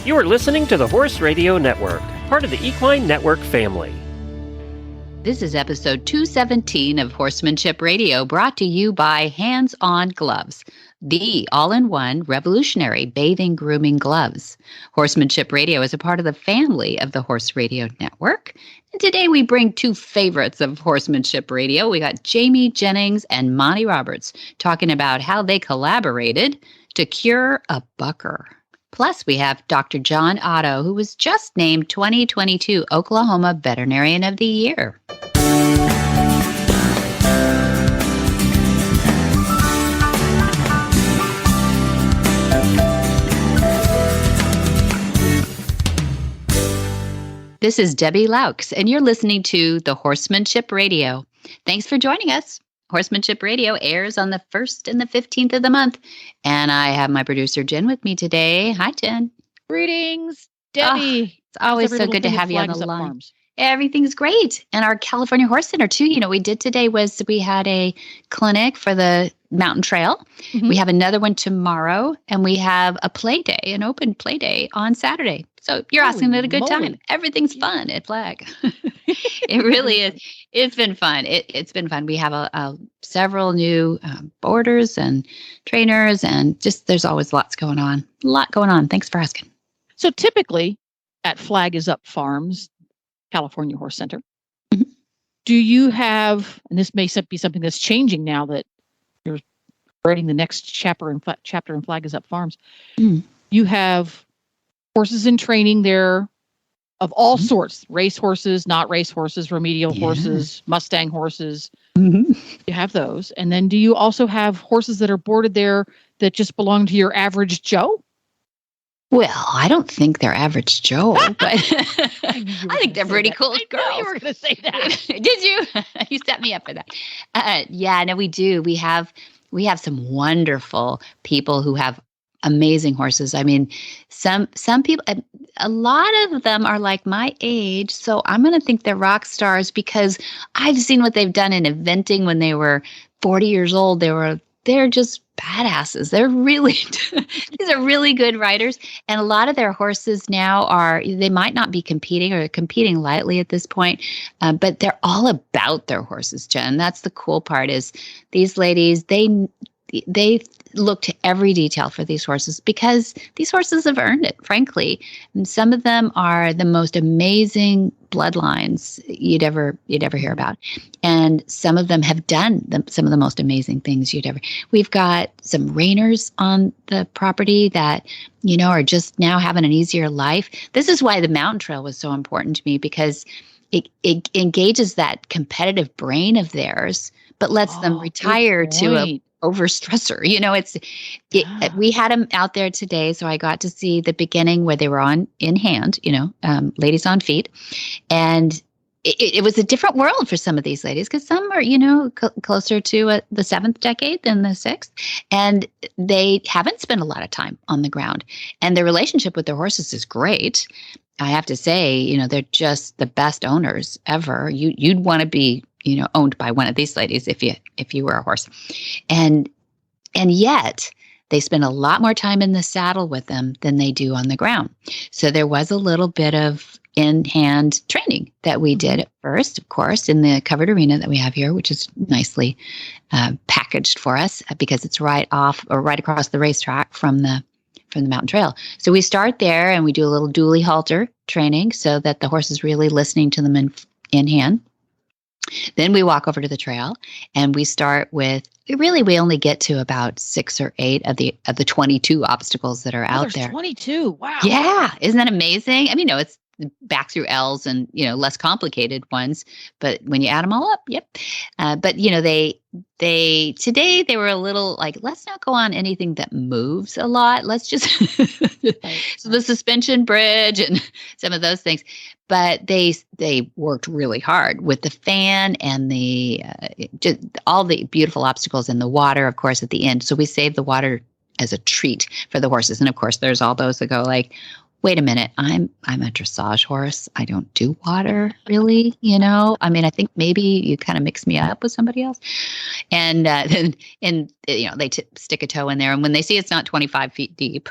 You are listening to the Horse Radio Network, part of the Equine Network family. This is episode 217 of Horsemanship Radio, brought to you by HandsOnGloves, the all-in-one revolutionary bathing grooming gloves. Horsemanship Radio is a part of the family of the Horse Radio Network. And today we bring two favorites of Horsemanship Radio. We got Jamie Jennings and Monty Roberts talking about how they collaborated to cure a bucker. Plus, we have Dr. John Otto, who was just named 2022 Oklahoma Veterinarian of the Year. This is Debbie Laux, and you're listening to the Horsemanship Radio. Thanks for joining us. Horsemanship Radio airs on the 1st and the 15th of the month. And I have my producer, Jen, with me today. Hi, Jen. Greetings, Debbie. It's always so good to have you on the line. Farms. Everything's great. And our California Horse Center, too. You know, we did today was we had a clinic for the mountain trail. Mm-hmm. We have another one tomorrow, and we have a play day, an open play day on Saturday. So you're asking at a good time. Everything's fun at Flag. It really is. It's been fun. It's been fun. We have several new boarders and trainers, and just there's always lots going on. A lot going on. Thanks for asking. So typically at Flag is Up Farms, California Horse Center, mm-hmm. Do you have, and this may be something that's changing now that you're writing the next chapter in Flag is Up Farms, you have horses in training there of all sorts, race horses, not race horses, remedial horses, Mustang horses. Mm-hmm. You have those. And then do you also have horses that are boarded there that just belong to your average Joe? Well, I don't think they're average Joe, but I think they're pretty cool girls. I knew you were going to say that. Did you? You set me up for that. Yeah, no, we do. We have some wonderful people who have amazing horses. I mean, some people, a lot of them are like my age, so I'm going to think they're rock stars because I've seen what they've done in eventing when they were 40 years old. They're just badasses. They're really, these are really good riders. And a lot of their horses now they might not be competing or competing lightly at this point, but they're all about their horses, Jen. That's the cool part is these ladies, they look to every detail for these horses because these horses have earned it, frankly. And some of them are the most amazing bloodlines you'd ever hear about. And some of them have done some of the most amazing things you'd ever. We've got some reiners on the property that, are just now having an easier life. This is why the mountain trail was so important to me because it engages that competitive brain of theirs, but lets them retire to a overstressor. We had them out there today, so I got to see the beginning where they were in hand, ladies on feet, and it was a different world for some of these ladies because some are, closer to the 7th decade than the 6th, and they haven't spent a lot of time on the ground, and their relationship with their horses is great. I have to say, they're just the best owners ever. You'd want to be owned by one of these ladies if you were a horse. And yet they spend a lot more time in the saddle with them than they do on the ground. So there was a little bit of in-hand training that we did at first, of course, in the covered arena that we have here, which is nicely packaged for us because it's right across the racetrack from the mountain trail. So we start there and we do a little dually halter training so that the horse is really listening to them in hand. Then we walk over to the trail and we start with, we only get to about 6 or 8 of the 22 obstacles that are out there. 22. Wow. Yeah. Isn't that amazing? I mean, it's back through L's and, less complicated ones, but when you add them all up, yep. But, today they were a little like, let's not go on anything that moves a lot. Let's just, so the suspension bridge and some of those things, but they worked really hard with the fan and just all the beautiful obstacles in the water, of course, at the end. So we saved the water as a treat for the horses. And of course, there's all those that go like, wait a minute, I'm a dressage horse. I don't do water, really, I mean, I think maybe you kind of mix me up with somebody else. And then they stick a toe in there. And when they see it's not 25 feet deep,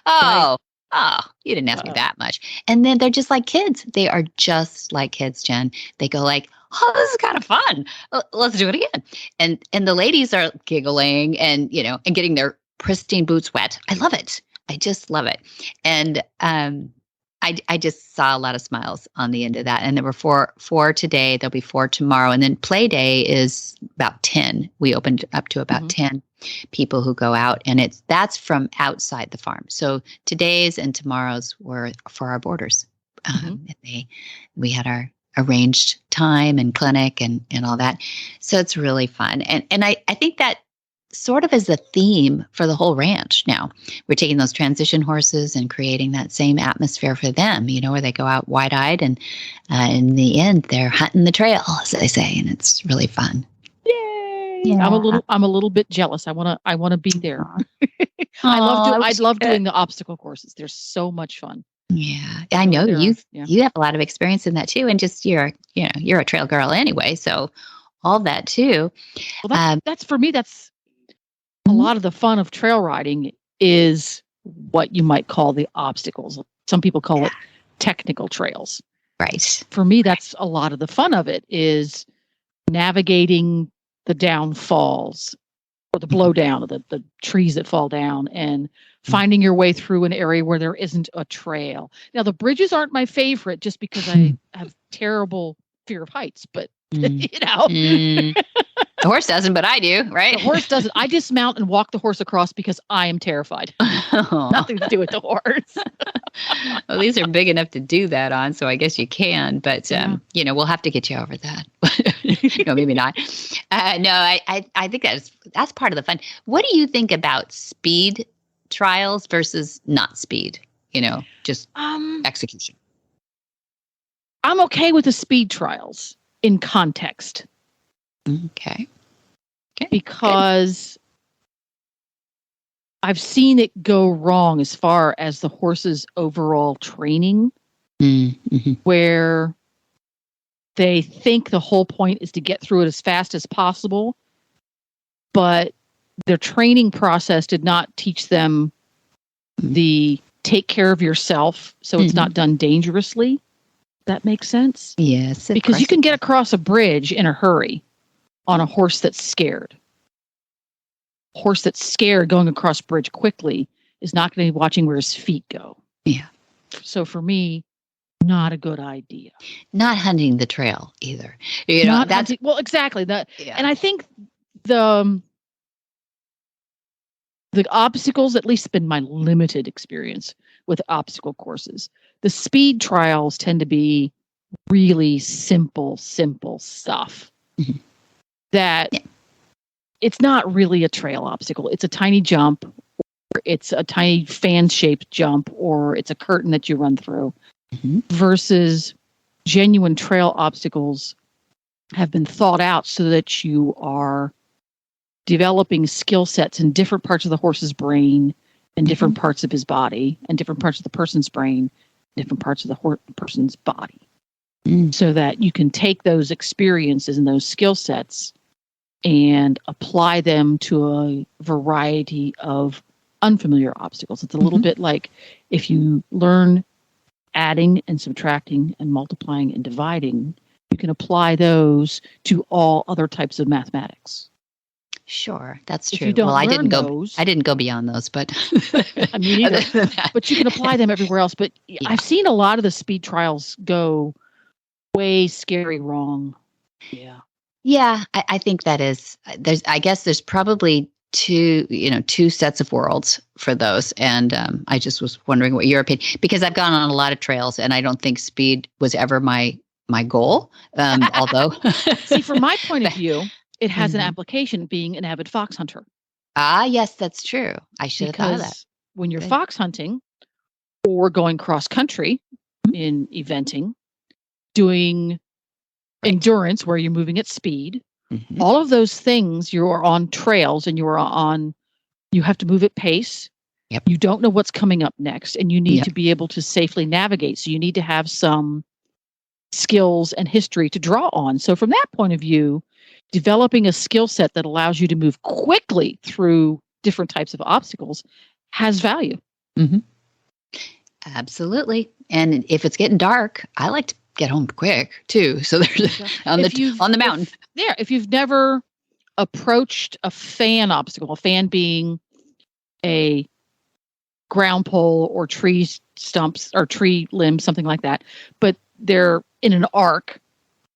oh, Oh, you didn't ask me that much. And then they're just like kids. They are just like kids, Jen. They go like, oh, this is kind of fun. Let's do it again. And the ladies are giggling and, and getting their pristine boots wet. I love it. I just love it. And I just saw a lot of smiles on the end of that. And there were four today. There'll be 4 tomorrow. And then play day is about 10. We opened up to about 10 people who go out. And that's from outside the farm. So today's and tomorrow's were for our boarders. We had our arranged time and clinic and all that. So it's really fun. And I think that sort of as a theme for the whole ranch now. We're taking those transition horses and creating that same atmosphere for them, where they go out wide-eyed and in the end, they're hunting the trail, as they say, and it's really fun. Yay! Yeah. I'm a little bit jealous. I want to be there. I love doing the obstacle courses. They're so much fun. Yeah, I know you have a lot of experience in that too, and just you're a trail girl anyway, so all that too. Well, that's for me. That's a lot of the fun of trail riding is what you might call the obstacles. Some people call it technical trails. Right. For me, that's a lot of the fun of it is navigating the downfalls or the blowdown of the trees that fall down and finding your way through an area where there isn't a trail. Now, the bridges aren't my favorite just because I have terrible fear of heights, but The horse doesn't, but I do, right? The horse doesn't. I dismount and walk the horse across because I am terrified. Nothing to do with the horse. Well, these are big enough to do that on, so I guess you can. But we'll have to get you over that. No, maybe not. No, I think that's part of the fun. What do you think about speed trials versus not speed? Just execution. I'm okay with the speed trials in context. Okay. Because I've seen it go wrong as far as the horse's overall training, where they think the whole point is to get through it as fast as possible, but their training process did not teach them the take care of yourself so it's not done dangerously. That makes sense? Yes. Because you can get across a bridge in a hurry on a horse that's scared. A horse that's scared going across a bridge quickly is not going to be watching where his feet go. Yeah. So for me, not a good idea. Not hunting the trail either. Well, exactly. And I think the obstacles, at least been my limited experience with obstacle courses. The speed trials tend to be really simple stuff that it's not really a trail obstacle. It's a tiny jump, or it's a tiny fan-shaped jump, or it's a curtain that you run through, versus genuine trail obstacles have been thought out so that you are developing skill sets in different parts of the horse's brain and different parts of his body and different parts of the person's brain, different parts of the person's body, so that you can take those experiences and those skill sets and apply them to a variety of unfamiliar obstacles. It's a little bit like if you learn adding and subtracting and multiplying and dividing, you can apply those to all other types of mathematics. Sure, that's if true. You don't I didn't go beyond those, but I mean, either. But you can apply them everywhere else. But I've seen a lot of the speed trials go way scary wrong. Yeah. Yeah, I think that is. There's probably two sets of worlds for those, and I just was wondering what your opinion, because I've gone on a lot of trails, and I don't think speed was ever my goal. Although, see, from my point of view, it has an application being an avid fox hunter. Ah, yes, that's true. I should have thought of that. When you're fox hunting or going cross country in eventing, doing endurance where you're moving at speed, all of those things, you are on trails and you have to move at pace. Yep. You don't know what's coming up next, and you need to be able to safely navigate. So you need to have some skills and history to draw on. So from that point of view, developing a skill set that allows you to move quickly through different types of obstacles has value. Absolutely. And if it's getting dark, I like to get home quick too. So there's on the mountain. If you've never approached a fan obstacle, a fan being a ground pole or tree stumps or tree limbs, something like that, but they're in an arc.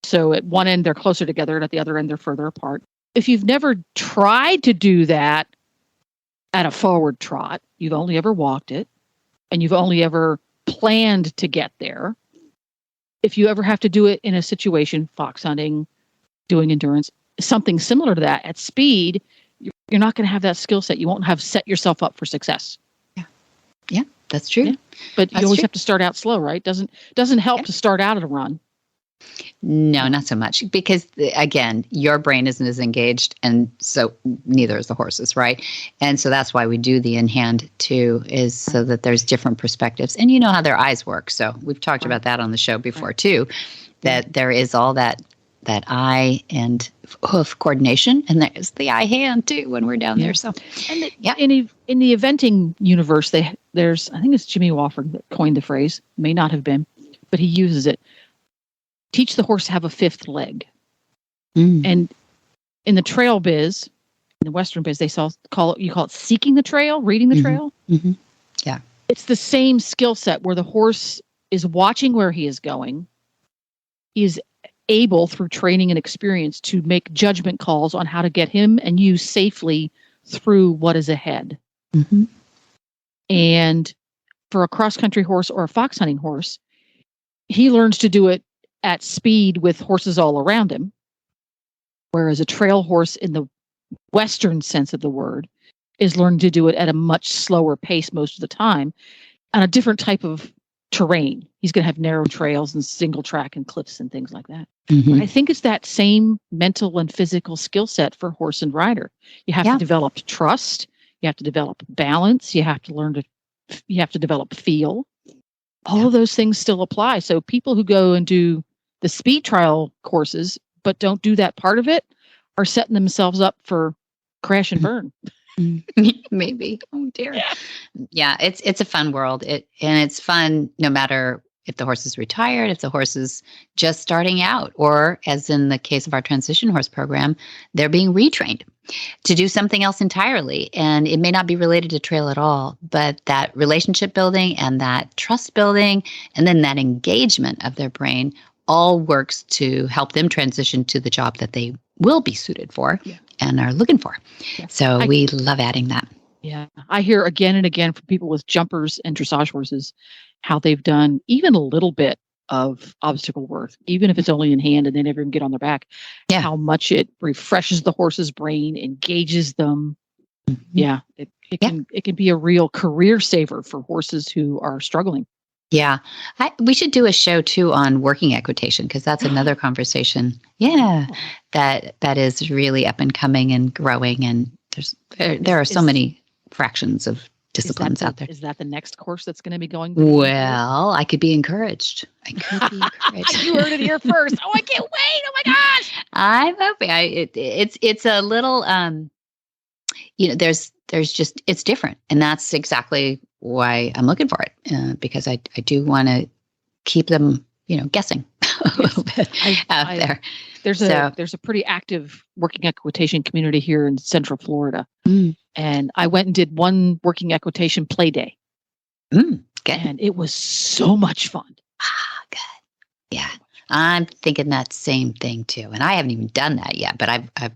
So at one end, they're closer together, and at the other end, they're further apart. If you've never tried to do that at a forward trot, you've only ever walked it, and you've only ever planned to get there. If you ever have to do it in a situation, fox hunting, doing endurance, something similar to that at speed, you're not going to have that skill set. You won't have set yourself up for success. Yeah, that's true. Yeah. But you always have to start out slow, right? Doesn't help to start out at a run. No, not so much. Because, again, your brain isn't as engaged, and so neither is the horse's, right? And so that's why we do the in-hand, too, is so that there's different perspectives. And you know how their eyes work. So we've talked about that on the show before, too, that there is all that eye and hoof coordination, and there's the eye-hand, too, when we're down there. So, and in the eventing universe, there's, I think it's Jimmy Wofford that coined the phrase, may not have been, but he uses it. Teach the horse to have a fifth leg. And in the trail biz, in the Western biz, you call it seeking the trail, reading the trail. Yeah. It's the same skill set where the horse is watching where he is going. He is able, through training and experience, to make judgment calls on how to get him and you safely through what is ahead. And for a cross-country horse or a fox hunting horse, he learns to do it at speed with horses all around him. Whereas a trail horse, in the Western sense of the word, is learning to do it at a much slower pace most of the time on a different type of terrain. He's going to have narrow trails and single track and cliffs and things like that. I think it's that same mental and physical skill set for horse and rider. You have to develop trust. You have to develop balance. You have to develop feel. All of those things still apply. So people who go and do the speed trial courses, but don't do that part of it, are setting themselves up for crash and burn. Maybe. Oh dear. Yeah, it's a fun world. And it's fun no matter if the horse is retired, if the horse is just starting out, or as in the case of our transition horse program, they're being retrained to do something else entirely. And it may not be related to trail at all, but that relationship building and that trust building and then that engagement of their brain all works to help them transition to the job that they will be suited for and are looking for. So we love adding that. Yeah. I hear again and again from people with jumpers and dressage horses how they've done even a little bit of obstacle work, even if it's only in hand and they never even get on their back, how much it refreshes the horse's brain, engages them. It can be a real career saver for horses who are struggling. Yeah. We should do a show too on working equitation, because that's another conversation. Yeah. That is really up and coming and growing. And there are so many fractions of disciplines out there. Is that the next course that's going to be going? Well, I could be encouraged. You heard it here first. Oh, I can't wait. Oh my gosh. I'm hoping it's a little, there's just, it's different. And that's exactly why I'm looking for it, because I do want to keep them, guessing a little bit out there. There's a pretty active working equitation community here in Central Florida. And I went and did one working equitation play day. Good. And it was so much fun. Good. Yeah. I'm thinking that same thing too. And I haven't even done that yet, but I've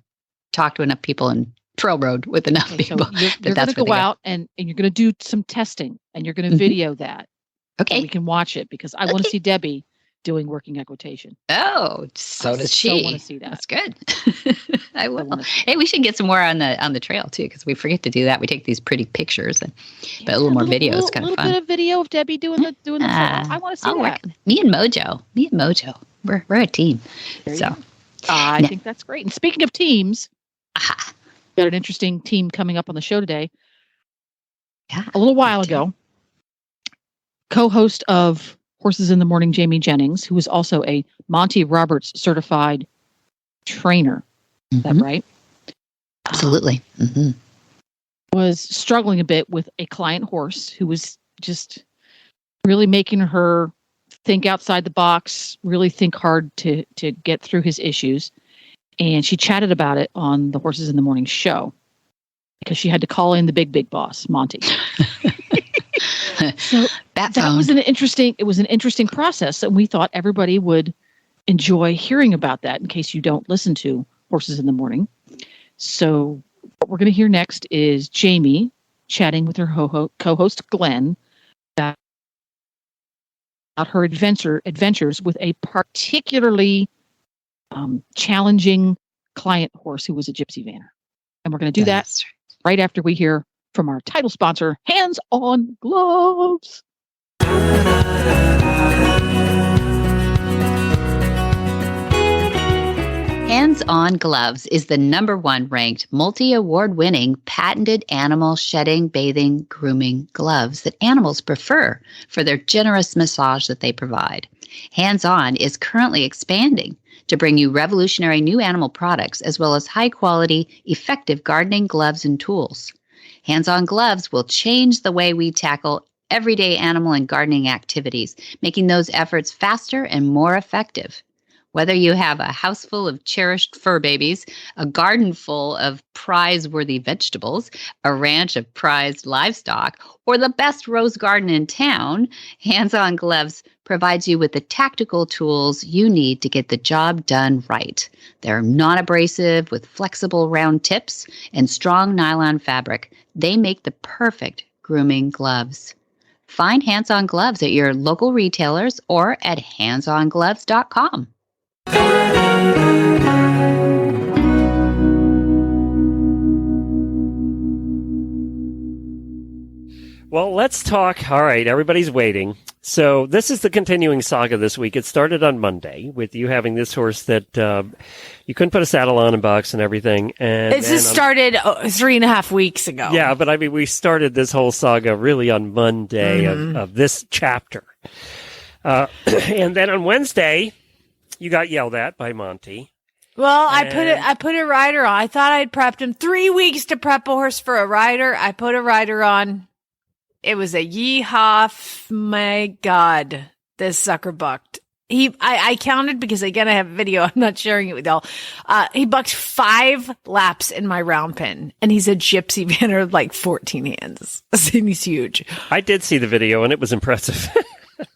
talked to enough people and trail road with enough people. So you're going to go out and you're going to do some testing and you're going to video that. Okay. So we can watch it, because I want to see Debbie doing working equitation. Oh, so does she. I want to see that. That's good. I will. Hey, we should get some more on the trail too, because we forget to do that. We take these pretty pictures, but a little more video is kind of fun. A little bit of video of Debbie doing the trail. I want to see that. Me and Mojo. We're a team. So I think that's great. And speaking of teams, got an interesting team coming up on the show today. Yeah. A little while ago, co-host of Horses in the Morning, Jamie Jennings, who is also a Monty Roberts certified trainer. Is that right? Absolutely. Was struggling a bit with a client horse who was just really making her think outside the box, really think hard to get through his issues. And she chatted about it on the Horses in the Morning show because she had to call in the big boss, Monty. So that was an interesting process, and we thought everybody would enjoy hearing about that in case you don't listen to Horses in the Morning. So what we're going to hear next is Jamie chatting with her co-host Glenn about her adventures with a particularly challenging client horse who was a gypsy vanner. And we're going to do that right after we hear from our title sponsor, Hands On Gloves. Hands On Gloves is the #1 ranked multi-award winning patented animal shedding, bathing, grooming gloves that animals prefer for their generous massage that they provide. Hands On is currently expanding to bring you revolutionary new animal products as well as high-quality, effective gardening gloves and tools. Hands On Gloves will change the way we tackle everyday animal and gardening activities, making those efforts faster and more effective. Whether you have a house full of cherished fur babies, a garden full of prize-worthy vegetables, a ranch of prized livestock, or the best rose garden in town, Hands On Gloves provides you with the tactical tools you need to get the job done right. They're non-abrasive with flexible round tips and strong nylon fabric. They make the perfect grooming gloves. Find Hands On Gloves at your local retailers or at handsongloves.com. Well, let's talk. All right, everybody's waiting. So this is the continuing saga this week. It started on Monday with you having this horse that you couldn't put a saddle on and box and everything. And it just started 3.5 weeks ago. Yeah, but I mean, we started this whole saga really on Monday of this chapter. And then on Wednesday, you got yelled at by Monty. Well, I put a rider on. I thought I'd prepped him 3 weeks to prep a horse for a rider. I put a rider on. It was a yeehaw. My God, this sucker bucked. I counted because again, I have a video. I'm not sharing it with y'all. He bucked 5 laps in my round pen, and he's a gypsy vanner of like 14 hands. He's huge. I did see the video, and it was impressive.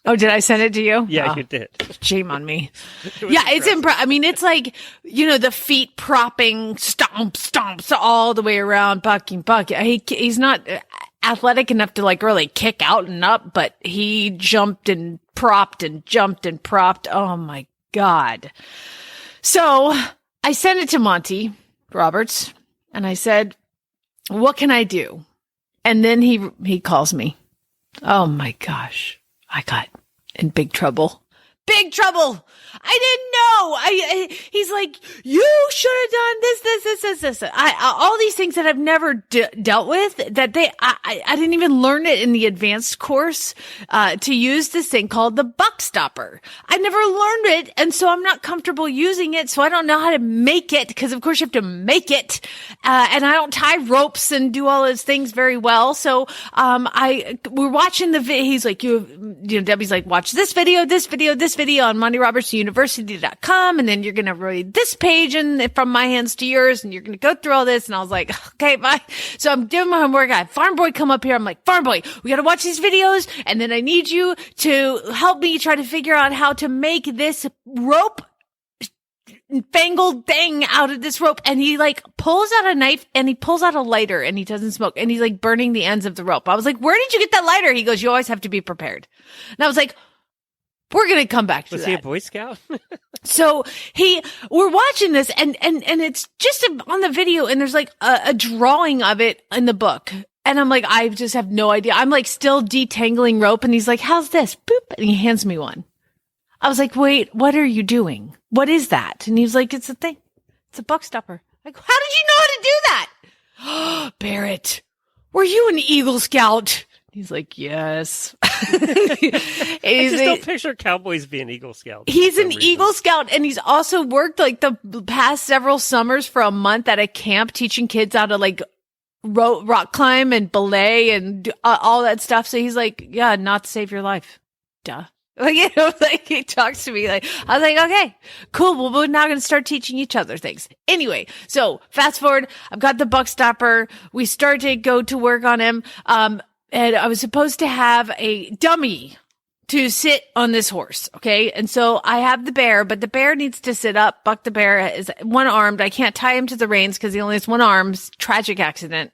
Oh, did I send it to you? Yeah, you did. Shame on me. Yeah, it's impressive. I mean, it's like, the feet propping, stomps all the way around, bucking. He's not athletic enough to like really kick out and up, but he jumped and propped and jumped and propped. Oh my God. So I sent it to Monty Roberts and I said, what can I do? And then he calls me. Oh my gosh. I got in big trouble. Big trouble. I didn't know. He's like, you should have done this. All these things that I've never dealt with that I didn't even learn it in the advanced course, to use this thing called the buck stopper. I never learned it. And so I'm not comfortable using it. So I don't know how to make it because of course you have to make it. And I don't tie ropes and do all those things very well. So, we're watching the video. He's like, Debbie's like, watch this video on MontyRobertsUniversity.com, and then you're going to read this page and from my hands to yours, and you're going to go through all this. And I was like, okay, bye. So I'm doing my homework. I have Farm Boy come up here. I'm like, Farm Boy, we got to watch these videos, and then I need you to help me try to figure out how to make this rope fangled thing out of this rope. And he like pulls out a knife and he pulls out a lighter and he doesn't smoke and he's like burning the ends of the rope. I was like, where did you get that lighter? He goes, you always have to be prepared. And I was like, we're going to come back to that. Was he a Boy Scout? So we're watching this and it's just on the video and there's like a drawing of it in the book. And I'm like, I just have no idea. I'm like still detangling rope and he's like, how's this? Boop. And he hands me one. I was like, wait, what are you doing? What is that? And he was like, it's a thing. It's a buck stopper. Like, how did you know how to do that? Barrett, were you an Eagle Scout? He's like, yes. I just don't picture cowboys being Eagle Scouts. He's an Eagle Scout, and he's also worked like the past several summers for a month at a camp teaching kids how to like rock climb and belay and all that stuff. So he's like, yeah, not to save your life. Duh. Like, you know, like he talks to me like, I was like, okay, cool. Well, we're now going to start teaching each other things. Anyway, so fast forward, I've got the buck stopper. We start to go to work on him. And I was supposed to have a dummy to sit on this horse. Okay. And so I have the bear, but the bear needs to sit up. Buck the bear is one armed. I can't tie him to the reins because he only has one arm. Tragic accident.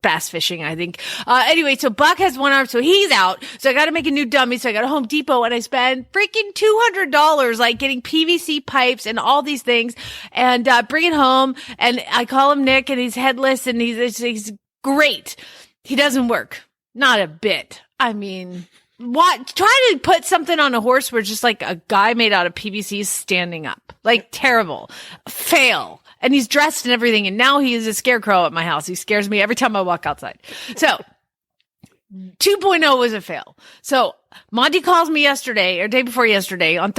Bass fishing, I think. Anyway, so Buck has one arm, so he's out. So I got to make a new dummy. So I got to Home Depot and I spend freaking $200, like getting PVC pipes and all these things and, bring it home. And I call him Nick and he's headless and he's great. He doesn't work. Not a bit. I mean, what? Try to put something on a horse where just like a guy made out of PVC is standing up. Like terrible. Fail. And he's dressed and everything. And now he is a scarecrow at my house. He scares me every time I walk outside. So 2.0 was a fail. So Monty calls me yesterday or day before yesterday on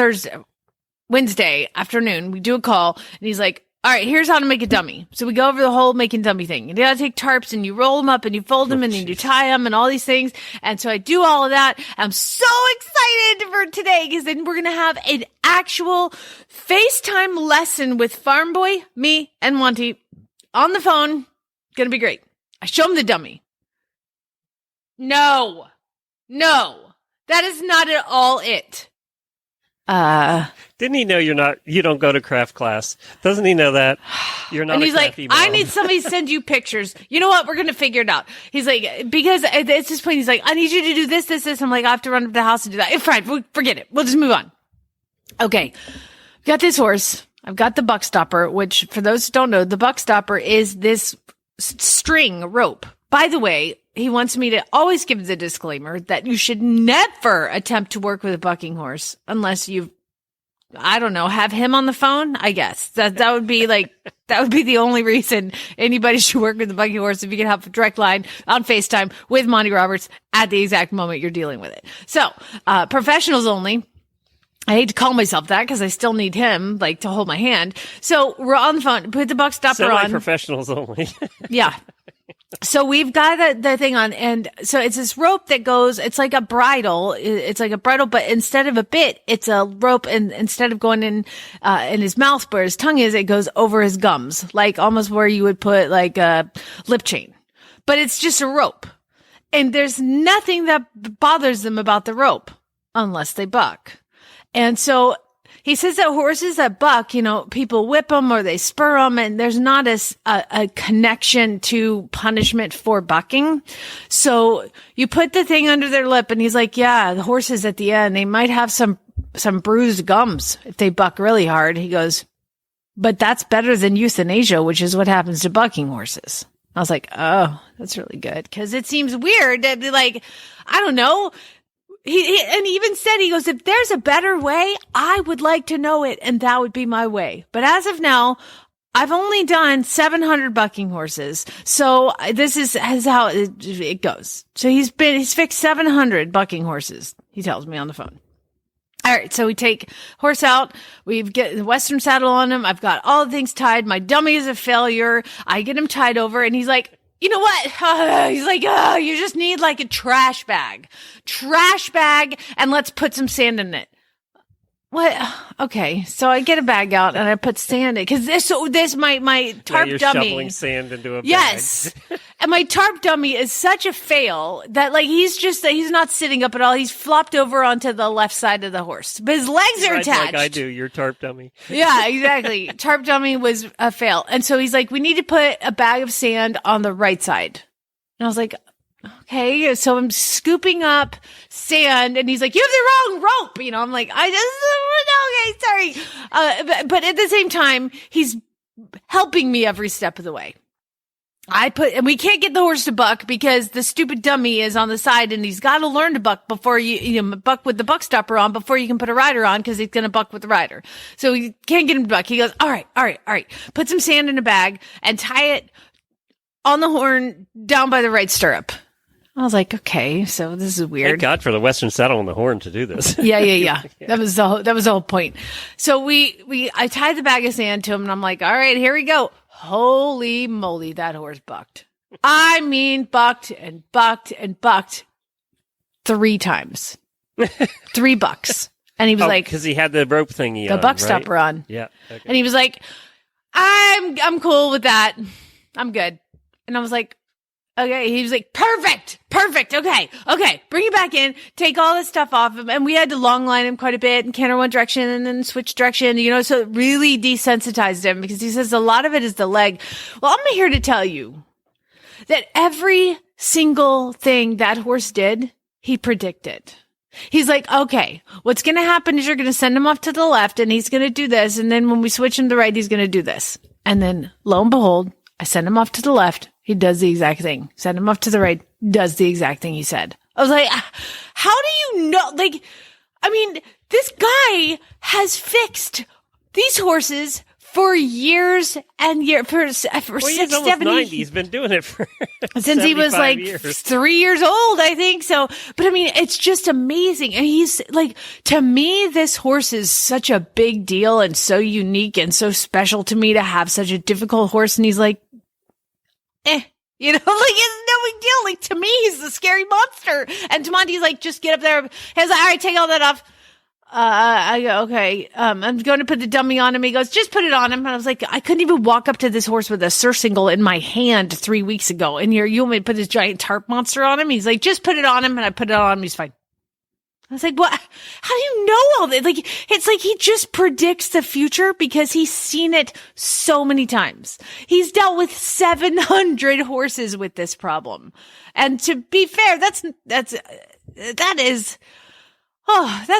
Wednesday afternoon. We do a call and he's like, all right, here's how to make a dummy. So we go over the whole making dummy thing. You gotta take tarps and you roll them up and you fold them and then you tie them and all these things. And so I do all of that. I'm so excited for today because then we're going to have an actual FaceTime lesson with Farm Boy, me, and Monty on the phone. Gonna be great. I show him the dummy. No, that is not at all it. Didn't he know you don't go to craft class? Doesn't he know that? You're not. And he's like, mom. I need somebody to send you pictures. You know what? We're going to figure it out. He's like, because at this point, he's like, I need you to do this. I'm like, I have to run to the house and do that. Fine, forget it. We'll just move on. Okay. Got this horse. I've got the buck stopper, which for those who don't know, the buck stopper is this string rope. By the way, he wants me to always give the disclaimer that you should never attempt to work with a bucking horse unless I don't know, have him on the phone. I guess that would be that would be the only reason anybody should work with a bucking horse. If you can have a direct line on FaceTime with Monty Roberts at the exact moment you're dealing with it. So, professionals only. I hate to call myself that because I still need him to hold my hand. So we're on the phone, put the buck stopper on. Professionals only. Yeah. So we've got the thing on, and so it's this rope that goes, it's like a bridle. It's like a bridle, but instead of a bit, it's a rope, and instead of going in his mouth where his tongue is, it goes over his gums, like almost where you would put like a lip chain. But it's just a rope. And there's nothing that bothers them about the rope unless they buck. And so he says that horses that buck, people whip them or they spur them, and there's not a connection to punishment for bucking. So you put the thing under their lip, and he's like, yeah, the horses at the end, they might have some bruised gums if they buck really hard. He goes, but that's better than euthanasia, which is what happens to bucking horses. I was like, oh, that's really good. Cause it seems weird to be like, I don't know. He even said, he goes, if there's a better way, I would like to know it, and that would be my way. But as of now, I've only done 700 bucking horses. So this is how it goes. So he's fixed 700 bucking horses, he tells me on the phone. All right. So we take horse out. We get the Western saddle on him. I've got all the things tied. My dummy is a failure. I get him tied over, and he's like, you know what? He's like, you just need like a trash bag, and let's put some sand in it. What? Okay. So I get a bag out and I put sand in, cause this, my tarp you're dummy. Shoveling sand into a bag. Yes. And my tarp dummy is such a fail that he's not sitting up at all. He's flopped over onto the left side of the horse, but his legs are attached. Like I do, your tarp dummy. Yeah, exactly. Tarp dummy was a fail. And so he's like, we need to put a bag of sand on the right side. And I was like, okay. So I'm scooping up sand, and he's like, you have the wrong rope. I'm like, okay, sorry. But at the same time, he's helping me every step of the way. And we can't get the horse to buck because the stupid dummy is on the side, and he's got to learn to buck before you buck with the buck stopper on before you can put a rider on, because he's going to buck with the rider. So you can't get him to buck. He goes, all right. Put some sand in a bag and tie it on the horn down by the right stirrup. I was like, okay, so this is weird. Thank God for the Western saddle and the horn to do this. Yeah. That was the whole point. So I tied the bag of sand to him, and I'm like, all right, here we go. Holy moly, that horse bucked. I mean, bucked and bucked and bucked 3 times. $3. And he was like, because he had the rope thingy the on, buck right? stopper on. Yeah. Okay. And he was like, I'm cool with that. I'm good. And I was like, okay. He was like, perfect. Okay. Bring it back in. Take all this stuff off him. And we had to long line him quite a bit and canter one direction and then switch direction, so it really desensitized him because he says a lot of it is the leg. Well, I'm here to tell you that every single thing that horse did, he predicted. He's like, okay, what's going to happen is you're going to send him off to the left and he's going to do this. And then when we switch him to the right, he's going to do this. And then lo and behold, I send him off to the left. He does the exact thing. Send him off to the right. Does the exact thing he said. I was like, how do you know? Like, I mean, this guy has fixed these horses for years and years, for He's 60, almost 70. 90. He's been doing it for since he was like years. 3 years old, I think. So, but I mean, it's just amazing. And he's like, to me, this horse is such a big deal and so unique and so special to me to have such a difficult horse. And he's like, like it's no big deal. Like to me, he's the scary monster. And to Monty's like, just get up there. He's like, all right, take all that off. I go, okay. I'm going to put the dummy on him. He goes, just put it on him. And I was like, I couldn't even walk up to this horse with a surcingle in my hand 3 weeks ago. And here you want me to put this giant tarp monster on him? He's like, just put it on him. And I put it on him. He's fine. I was like, what? How do you know all this? Like, it's like he just predicts the future because he's seen it so many times. He's dealt with 700 horses with this problem. And to be fair, that's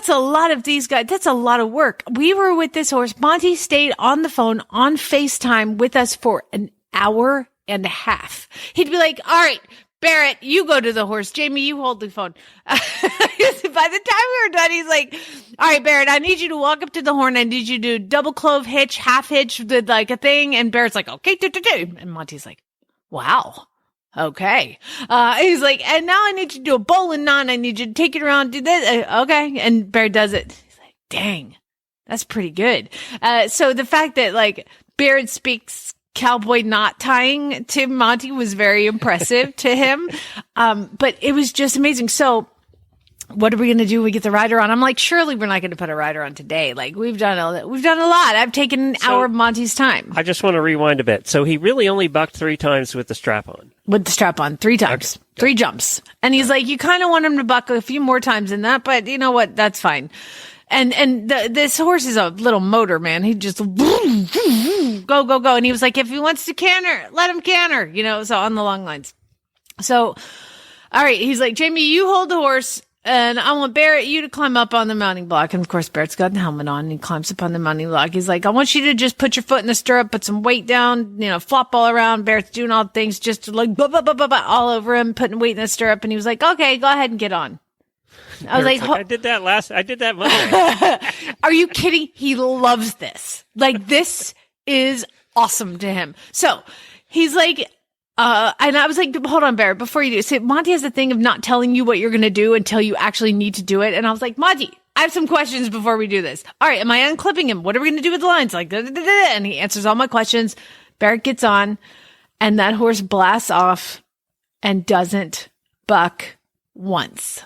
a lot of these guys. That's a lot of work. We were with this horse. Monty stayed on the phone on FaceTime with us for an hour and a half. He'd be like, all right, Barrett, you go to the horse. Jamie, you hold the phone. By the time we were done, he's like, all right, Barrett, I need you to walk up to the horn. I need you to do double clove hitch, half hitch, with like a thing. And Barrett's like, okay, And Monty's like, wow. Okay. He's like, and now I need you to do a bowling knot. I need you to take it around, do this. Okay. And Bear does it. He's like, dang, that's pretty good. So the fact that like Barrett speaks cowboy knot tying to Monty was very impressive to him. But it was just amazing. So what are we going to do when we get the rider on? I'm like, surely we're not going to put a rider on today. Like we've done a lot. I've taken an hour of Monty's time. I just want to rewind a bit. So he really only bucked 3 times with the strap on. With the strap on, 3 times, okay. 3 jumps. And he's like, you kind of want him to buck a few more times than that, but you know what? That's fine. And this horse is a little motor, man. He just go. And he was like, if he wants to canter, let him canter, so on the long lines. So, all right. He's like, Jamie, you hold the horse. And I want Barrett, you to climb up on the mounting block. And of course, Barrett's got the helmet on and he climbs up on the mounting block. He's like, I want you to just put your foot in the stirrup, put some weight down, flop all around. Barrett's doing all the things just like all over him, putting weight in the stirrup. And he was like, okay, go ahead and get on. I was like, I did that Monday. Are you kidding? He loves this. Like, this is awesome to him. So he's like, and I was like, hold on, Barrett, before you do. So Monty has the thing of not telling you what you're going to do until you actually need to do it. And I was like, Monty, I have some questions before we do this. All right. Am I unclipping him? What are we going to do with the lines? Like, and he answers all my questions. Barrett gets on and that horse blasts off and doesn't buck once.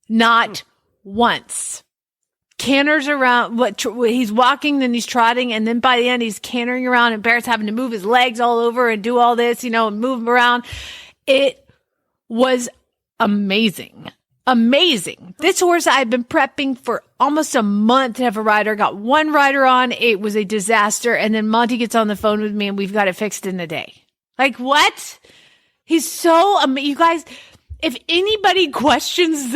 Not once. Canters around, he's walking, then he's trotting, and then by the end he's cantering around, and Barrett's having to move his legs all over and do all this, and move him around. It was amazing. Amazing. This horse I've been prepping for almost a month to have a rider. Got one rider on. It was a disaster. And then Monty gets on the phone with me and we've got it fixed in a day. Like, what? He's so amazing. You guys, if anybody questions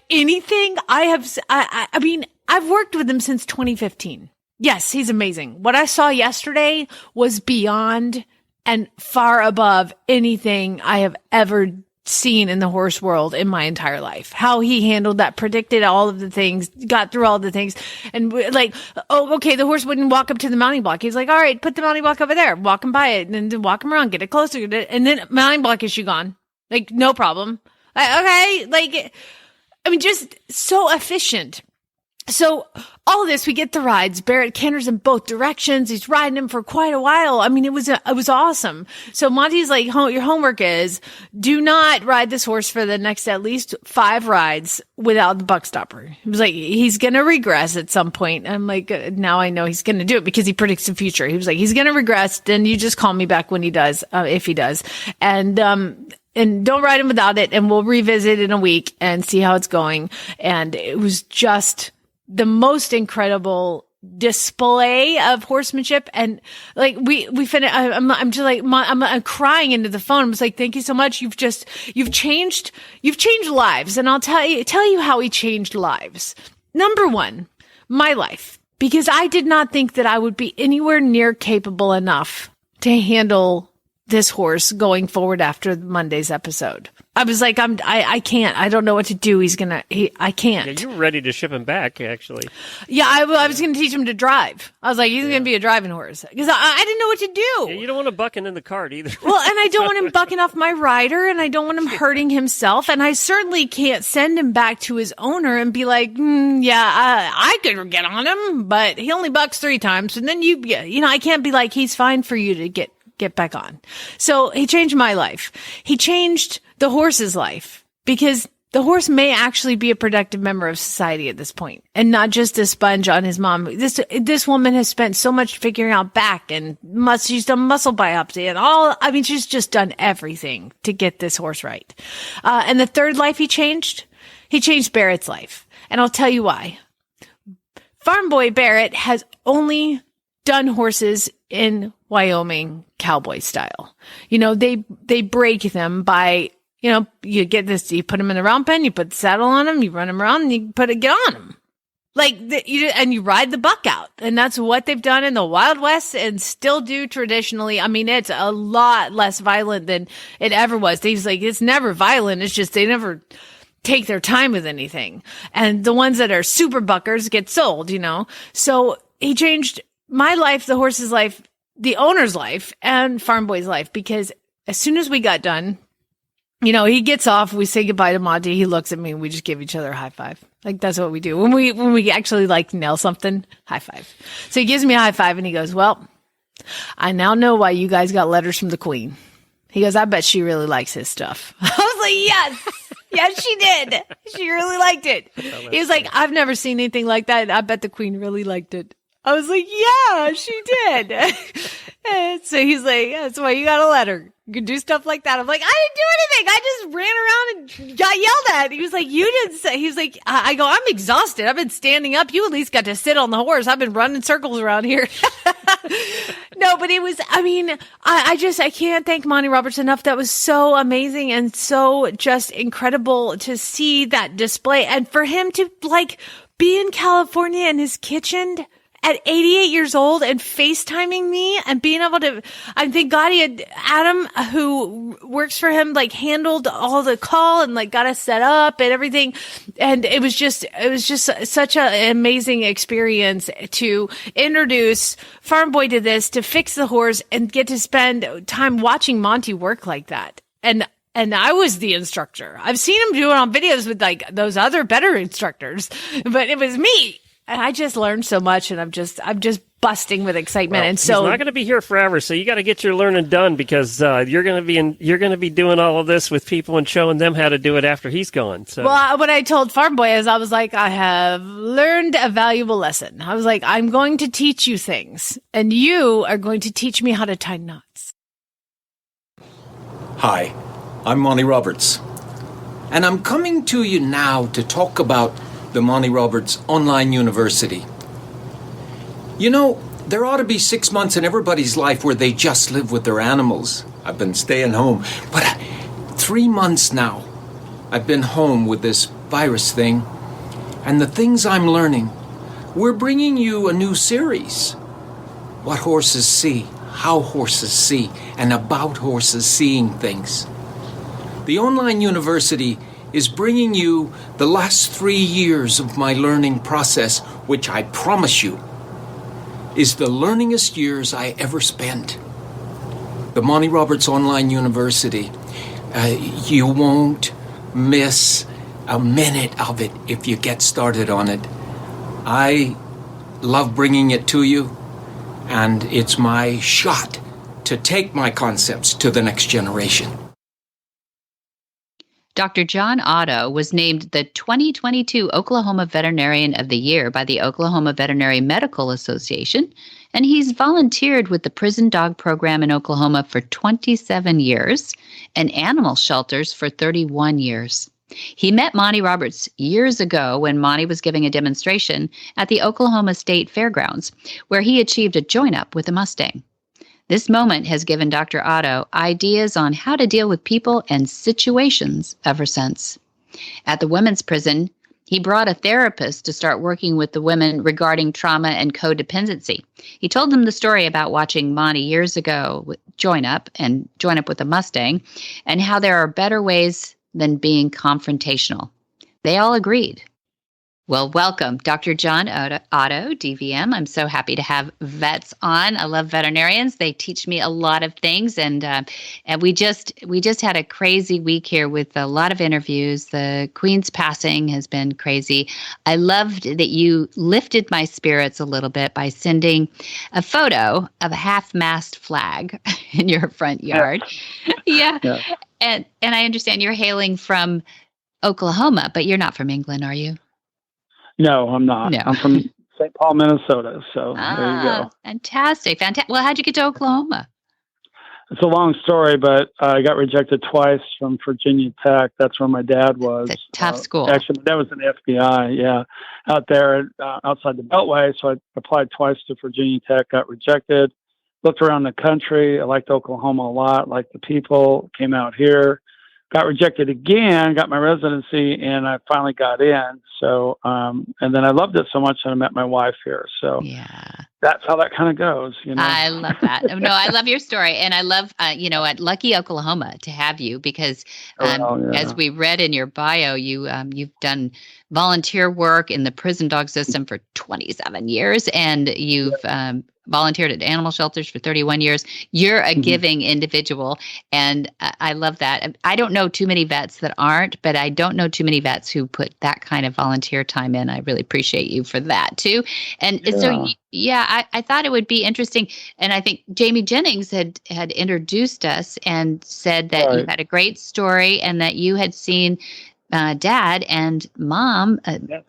anything, I mean, I've worked with him since 2015. Yes, he's amazing. What I saw yesterday was beyond and far above anything I have ever seen in the horse world in my entire life. How he handled that, predicted all of the things, got through all the things. And okay, the horse wouldn't walk up to the mounting block. He's like, all right, put the mounting block over there, walk him by it, and then walk him around, get it closer. And then mounting block issue gone. Like, no problem. Okay. I mean, just so efficient. So all this, we get the rides. Barrett canters in both directions. He's riding him for quite a while. I mean, it was awesome. So Monty's like, your homework is do not ride this horse for the next at least 5 rides without the buck stopper. He was like, he's going to regress at some point. I'm like, now I know he's going to do it because he predicts the future. He was like, he's going to regress. Then you just call me back when he does, if he does. And don't ride him without it. And we'll revisit in a week and see how it's going. And it was just the most incredible display of horsemanship. And like we finished, I'm just like, I'm crying into the phone. I was like, thank you so much. You've changed lives. And I'll tell you how he changed lives. Number 1, my life, because I did not think that I would be anywhere near capable enough to handle this horse going forward after Monday's episode. I was like, I can't. I don't know what to do. I can't. Yeah, you were ready to ship him back, actually. Yeah, I was going to teach him to drive. I was like, he's going to be a driving horse. Because I didn't know what to do. Yeah, you don't want him bucking in the cart either. Well, and I don't want him bucking off my rider, and I don't want him hurting himself. And I certainly can't send him back to his owner and be like, I could get on him, but he only bucks 3 times. And then I can't be like, he's fine for you to get back on. So he changed my life. He changed the horse's life, because the horse may actually be a productive member of society at this point and not just a sponge on his mom. This woman has spent so much figuring out back and she's done muscle biopsy and all. I mean, she's just done everything to get this horse right. And the third life he changed Barrett's life. And I'll tell you why. Farm boy Barrett has only done horses in Wyoming cowboy style. They break them by, you get this, you put them in the round pen, you put the saddle on them, you run them around, and you get on them. And you ride the buck out. And that's what they've done in the Wild West and still do traditionally. I mean, it's a lot less violent than it ever was. He's like, it's never violent. It's just they never take their time with anything. And the ones that are super buckers get sold, So he changed my life, the horse's life, the owner's life, and Farm Boy's life, because as soon as we got done, he gets off, we say goodbye to Monty, he looks at me, and we just give each other a high five. Like, that's what we do. When we actually nail something, high five. So he gives me a high five and he goes, well, I now know why you guys got letters from the Queen. He goes, I bet she really likes his stuff. I was like, yes. Yes, she did. She really liked it. He was like, I've never seen anything like that. I bet the Queen really liked it. I was like, yeah, she did. And so he's like, that's why you got a letter. You can do stuff like that. I'm like, I didn't do anything. I just ran around and got yelled at. He was like, you didn't say. He was like, I go, I'm exhausted. I've been standing up. You at least got to sit on the horse. I've been running circles around here. No, but it was, I mean, I can't thank Monty Roberts enough. That was so amazing and so just incredible to see that display. And for him to be in California in his kitchen at 88 years old and FaceTiming me and being able to, I thank God he had Adam, who works for him, handled all the call and got us set up and everything. And it was just such an amazing experience to introduce Farm Boy to this, to fix the horse and get to spend time watching Monty work like that. And I was the instructor. I've seen him do it on videos with those other better instructors, but it was me. And I just learned so much, and I'm just busting with excitement. Well, and so he's not going to be here forever, so you got to get your learning done, because you're going to be doing all of this with people and showing them how to do it after he's gone. So, well, what I told Farm Boy is, I was like, I have learned a valuable lesson. I was like, I'm going to teach you things, and you are going to teach me how to tie knots. Hi, I'm Monty Roberts, and I'm coming to you now to talk about the Monty Roberts Online University. There ought to be 6 months in everybody's life where they just live with their animals. I've been staying home, but 3 months now, I've been home with this virus thing, and the things I'm learning, we're bringing you a new series. What horses see, how horses see, and about horses seeing things. The Online University is bringing you the last 3 years of my learning process, which I promise you is the learningest years I ever spent. The Monty Roberts Online University, you won't miss a minute of it if you get started on it. I love bringing it to you, and it's my shot to take my concepts to the next generation. Dr. John Otto was named the 2022 Oklahoma Veterinarian of the Year by the Oklahoma Veterinary Medical Association, and he's volunteered with the prison dog program in Oklahoma for 27 years and animal shelters for 31 years. He met Monty Roberts years ago when Monty was giving a demonstration at the Oklahoma State Fairgrounds, where he achieved a join-up with a Mustang. This moment has given Dr. Otto ideas on how to deal with people and situations ever since. At the women's prison, he brought a therapist to start working with the women regarding trauma and codependency. He told them the story about watching Monty years ago with Join Up with a Mustang, and how there are better ways than being confrontational. They all agreed. Well, welcome, Dr. John Otto, DVM. I'm so happy to have vets on. I love veterinarians. They teach me a lot of things, and we just had a crazy week here with a lot of interviews. The Queen's passing has been crazy. I loved that you lifted my spirits a little bit by sending a photo of a half-mast flag in your front yard. Yeah. And I understand you're hailing from Oklahoma, but you're not from England, are you? No, I'm not. No. I'm from St. Paul, Minnesota. So there you go. Fantastic. Well, how'd you get to Oklahoma? It's a long story, but I got rejected twice from Virginia Tech. That's where my dad was. It's a tough school. Actually, my dad was in the FBI, out there outside the Beltway. So I applied twice to Virginia Tech, got rejected, looked around the country. I liked Oklahoma a lot, liked the people, came out here. Got rejected again, got my residency, and I finally got in. So, and then I loved it so much that I met my wife here. So that's how that kind of goes. I love that. No, I love your story. And I love, at Lucky, Oklahoma to have you because as we read in your bio, you've done volunteer work in the prison dog system for 27 years, and you've volunteered at animal shelters for 31 years. You're a giving individual, and I love that. I don't know too many vets that aren't, but I don't know too many vets who put that kind of volunteer time in. I really appreciate you for that too. And so, I thought it would be interesting. And I think Jamie Jennings had introduced us and said that you had a great story and that you had seen Dad and Mom,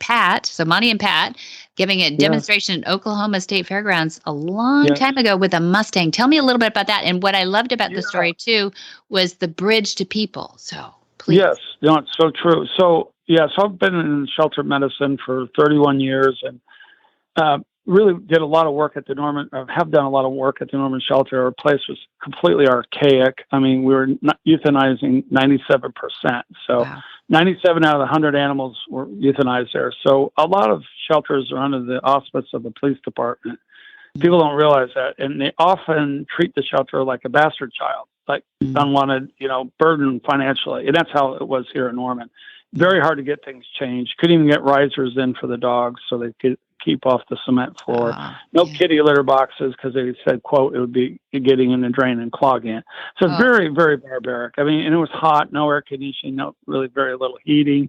Pat, so Monty and Pat, giving a demonstration at Oklahoma State Fairgrounds a long time ago with a Mustang. Tell me a little bit about that. And what I loved about the story, too, was the bridge to people. So, please. Yes, it's so true. So, so I've been in shelter medicine for 31 years and really did a lot of work at the Norman, have done a lot of work at the Norman shelter. Our place was completely archaic. I mean, we were euthanizing 97%. So 97 out of the 100 animals were euthanized there. So a lot of shelters are under the auspice of the police department. People don't realize that. And they often treat the shelter like a bastard child, like unwanted, burden financially. And that's how it was here in Norman. Very hard to get things changed. Couldn't even get risers in for the dogs so they could keep off the cement floor. No kitty litter boxes because they said, quote, it would be getting in the drain and clogging it. So very, very barbaric. I mean, and it was hot, no air conditioning, very little heating.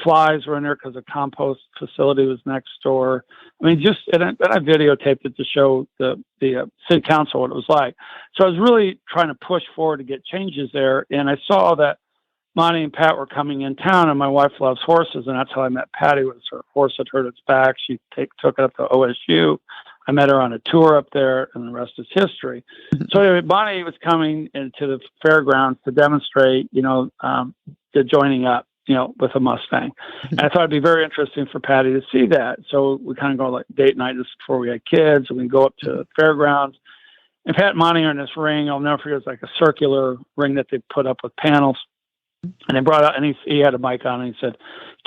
Flies were in there because the compost facility was next door. I mean, and I videotaped it to show the city council what it was like. So I was really trying to push forward to get changes there. And I saw that Monty and Pat were coming in town, and my wife loves horses, and that's how I met Patty. Was her horse had hurt its back. She took it up to OSU. I met her on a tour up there, and the rest is history. So anyway, Monty was coming into the fairgrounds to demonstrate, the joining up, with a Mustang. And I thought it'd be very interesting for Patty to see that. So we kind of go like date night just before we had kids, and we go up to the fairgrounds. And Pat and Monty are in this ring. I'll never forget. It was like a circular ring that they put up with panels. And they brought out, and he had a mic on, and he said,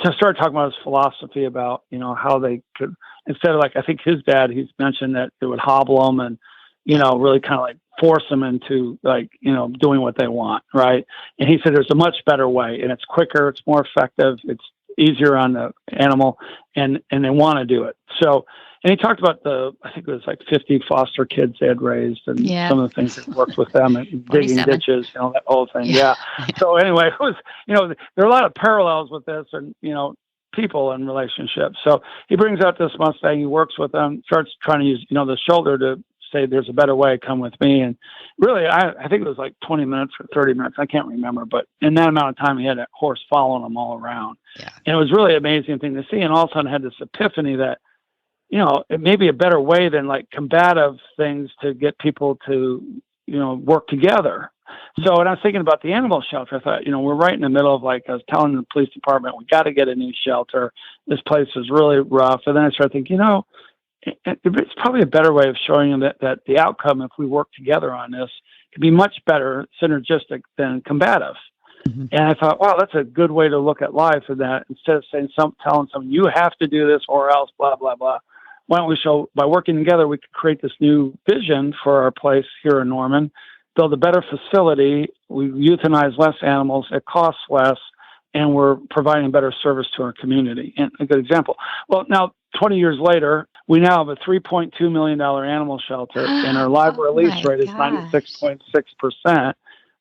just started talking about his philosophy about, how they could, instead of like, I think his dad, he's mentioned that it would hobble them and, really kind of like force them into like, doing what they want. Right. And he said, there's a much better way, and it's quicker, it's more effective, it's easier on the animal, and they want to do it. So, and he talked about I think it was like 50 foster kids they had raised, and some of the things that worked with them and digging ditches, that whole thing. So anyway, it was, there are a lot of parallels with this, and, people and relationships. So he brings out this Mustang, he works with them, starts trying to use, the shoulder to say, there's a better way, come with me. And really, I think it was like 20 minutes or 30 minutes. I can't remember, but in that amount of time, he had a horse following him all around. Yeah. And it was really an amazing thing to see. And all of a sudden I had this epiphany that, it may be a better way than like combative things to get people to, work together. So when I was thinking about the animal shelter, I thought, we're right in the middle of, like, I was telling the police department, we got to get a new shelter. This place is really rough. And then I started thinking, it's probably a better way of showing them that the outcome, if we work together on this, could be much better synergistic than combative. Mm-hmm. And I thought, wow, that's a good way to look at life. And that instead of telling someone, you have to do this or else, blah, blah, blah. Why don't we show, by working together, we could create this new vision for our place here in Norman, build a better facility, we euthanize less animals, it costs less, and we're providing better service to our community. And a good example. Well, now, 20 years later, we now have a $3.2 million animal shelter, and our live release rate is 96.6%.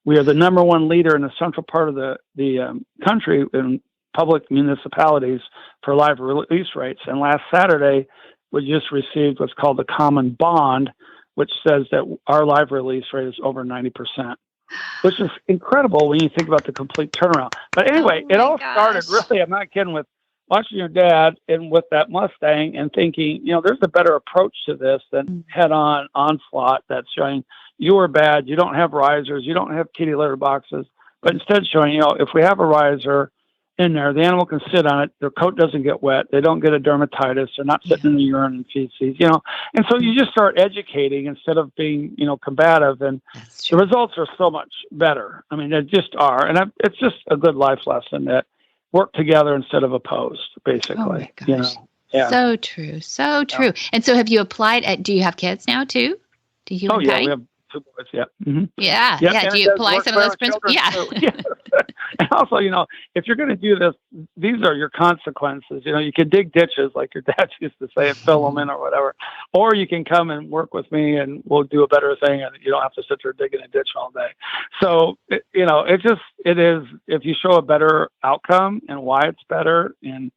We are the number one leader in the central part of the country in public municipalities for live release rates. And last Saturday, we just received what's called the Common Bond, which says that our live release rate is over 90%, which is incredible when you think about the complete turnaround. But anyway, it all started, really, I'm not kidding, with watching your dad and with that Mustang and thinking, there's a better approach to this than head-on onslaught that's showing you are bad, you don't have risers, you don't have kitty litter boxes, but instead showing, if we have a riser in there, the animal can sit on it, their coat doesn't get wet, they don't get a dermatitis, they're not sitting in the urine and feces, And so you just start educating instead of being, combative, and the results are so much better. I mean, they just are. And it's just a good life lesson that work together instead of opposed, basically. Oh my gosh. Yeah. So true. So true. Yeah. And so have you applied do you have kids now too? Do you? Oh, yeah. We have 2 boys. Yeah. Mm-hmm. Yeah. Yep. Yeah. Do you apply some of those principles? Yeah. And also, if you're going to do this, these are your consequences. You can dig ditches like your dad used to say and fill them in or whatever. Or you can come and work with me and we'll do a better thing and you don't have to sit there digging a ditch all day. So, it is, if you show a better outcome and why it's better, and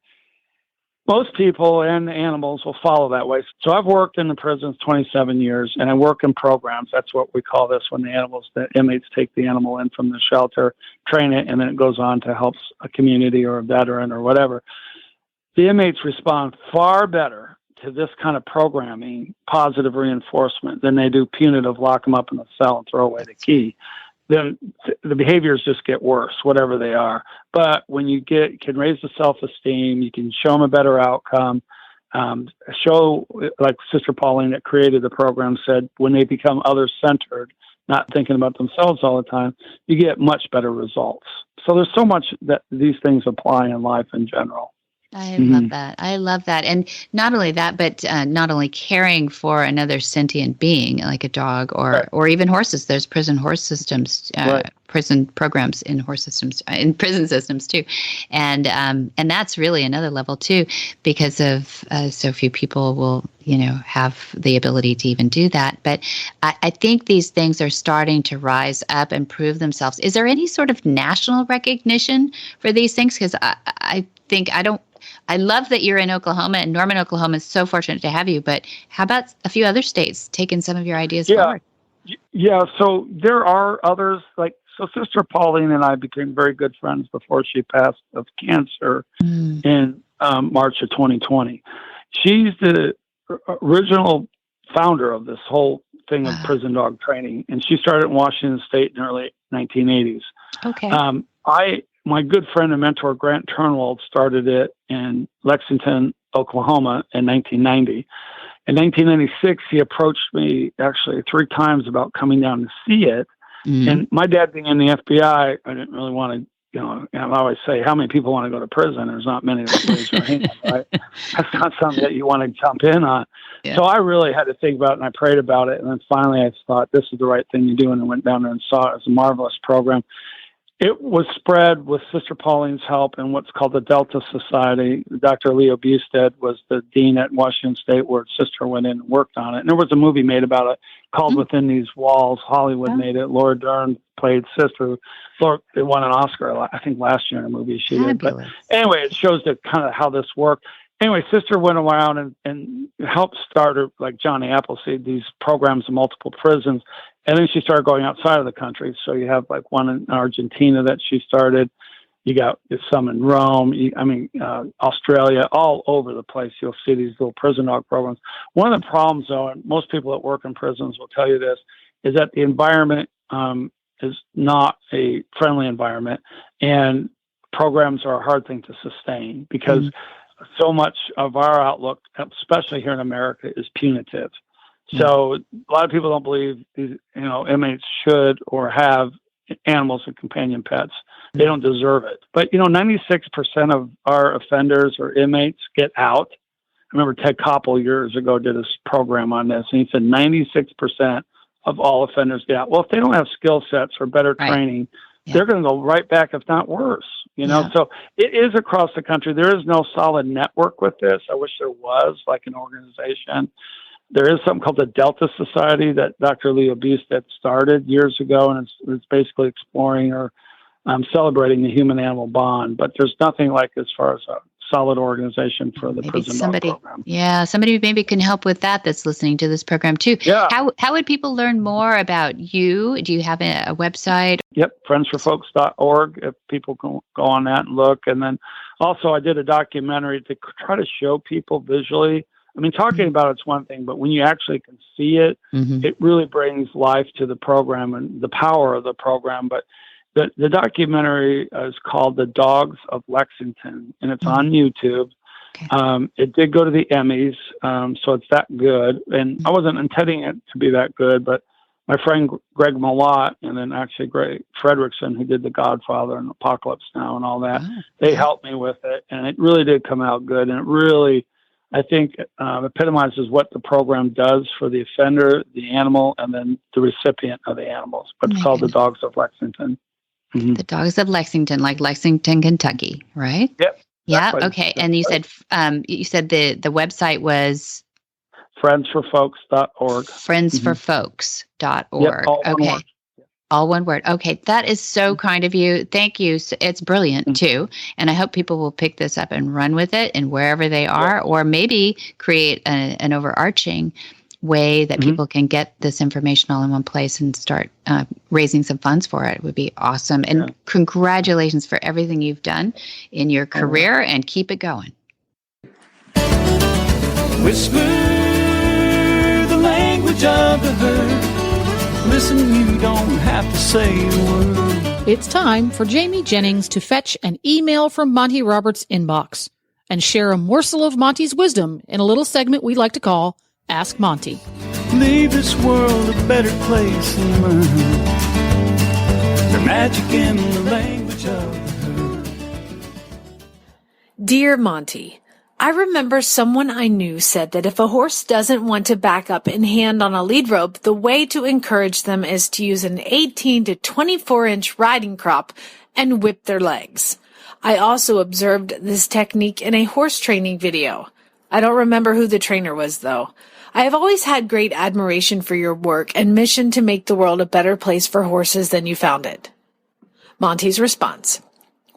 most people and animals will follow that way. So I've worked in the prisons 27 years, and I work in programs. That's what we call this, when the inmates take the animal in from the shelter, train it, and then it goes on to help a community or a veteran or whatever. The inmates respond far better to this kind of programming, positive reinforcement, than they do punitive, lock them up in a cell and throw away the key. Then the behaviors just get worse, whatever they are. But when you can raise the self-esteem, you can show them a better outcome, show, like Sister Pauline that created the program said, when they become other-centered, not thinking about themselves all the time, you get much better results. So there's so much that these things apply in life in general. I love that. I love that. And not only that, but not only caring for another sentient being like a dog or even horses. There's prison horse systems, prison programs in horse systems, in prison systems too. And that's really another level too, because of so few people will, have the ability to even do that. But I think these things are starting to rise up and prove themselves. Is there any sort of national recognition for these things? Because I love that you're in Oklahoma, and Norman, Oklahoma is so fortunate to have you. But how about a few other states taking some of your ideas forward? Yeah, so there are others. So Sister Pauline and I became very good friends before she passed of cancer in March of 2020. She's the original founder of this whole thing of prison dog training, and she started in Washington State in the early 1980s. Okay. My good friend and mentor, Grant Turnwald, started it in Lexington, Oklahoma in 1990. In 1996, he approached me actually 3 times about coming down to see it. And my dad being in the FBI, I didn't really want to, I always say, how many people want to go to prison? There's not many that raise their hand, right? That's not something that you want to jump in on. Yeah. So I really had to think about it, and I prayed about it. And then finally I thought, this is the right thing to do. And I went down there and saw it as a marvelous program. It was spread with Sister Pauline's help and what's called the Delta Society. Dr. Leo Bustad was the dean at Washington State, where Sister went in and worked on it. And there was a movie made about it called Within These Walls. Hollywood made it. Laura Dern played Sister. It won an Oscar, I think, last year in a movie she did. But anyway, it shows that kind of how this worked. Anyway, Sister went around and helped start, like Johnny Appleseed, these programs in multiple prisons. And then she started going outside of the country. So you have like one in Argentina that she started. You got some in Rome, Australia, all over the place. You'll see these little prison dog programs. One of the problems, though, and most people that work in prisons will tell you this, is that the environment is not a friendly environment. And programs are a hard thing to sustain because so much of our outlook, especially here in America, is punitive. So a lot of people don't believe these, inmates should or have animals and companion pets. They don't deserve it. But, 96% of our offenders or inmates get out. I remember Ted Koppel years ago did this program on this, and he said 96% of all offenders get out. Well, if they don't have skill sets or better training, they're going to go right back, if not worse. So it is across the country. There is no solid network with this. I wish there was, like an organization. There is something called the Delta Society that Dr. Leo Bustad started years ago, and it's basically exploring or celebrating the human-animal bond. But there's nothing like as far as a solid organization for the prison dog program. Yeah, somebody maybe can help with that that's listening to this program too. Yeah. How would people learn more about you? Do you have a website? Yep, friendsforfolks.org, if people can go on that and look. And then also I did a documentary to try to show people visually. I mean, talking about it's one thing, but when you actually can see it, it really brings life to the program and the power of the program. But the documentary is called The Dogs of Lexington, and it's on YouTube. Okay. It did go to the Emmys, so it's that good. And I wasn't intending it to be that good, but my friend Greg Malott and then actually Greg Fredrickson, who did The Godfather and Apocalypse Now and all that, they helped me with it, and it really did come out good. And it really, I think, epitomizes what the program does for the offender, the animal, and then the recipient of the animals. But it's called The Dogs of Lexington. The Dogs of Lexington, like Lexington, Kentucky, right? Yep. Yeah. Okay. And you said the website was friendsforfolks.org. Friendsforfolks.org. Yep, okay. All one word. Okay. That is so kind of you. Thank you. It's brilliant too. And I hope people will pick this up and run with it and wherever they are, or maybe create an overarching way that people can get this information all in one place and start raising some funds for it. Would be awesome. And congratulations for everything you've done in your career and keep it going. Whisper the language of the herd. Listen, you don't have to say a word. It's time for Jamie Jennings to fetch an email from Monty Roberts' inbox and share a morsel of Monty's wisdom in a little segment we like to call Ask Monty. Leave this world a better place and learn the magic in the language of the herd. Dear Monty, I remember someone I knew said that if a horse doesn't want to back up in hand on a lead rope, the way to encourage them is to use an 18 to 24-inch riding crop and whip their legs. I also observed this technique in a horse training video. I don't remember who the trainer was, though. I have always had great admiration for your work and mission to make the world a better place for horses than you found it. Monty's response.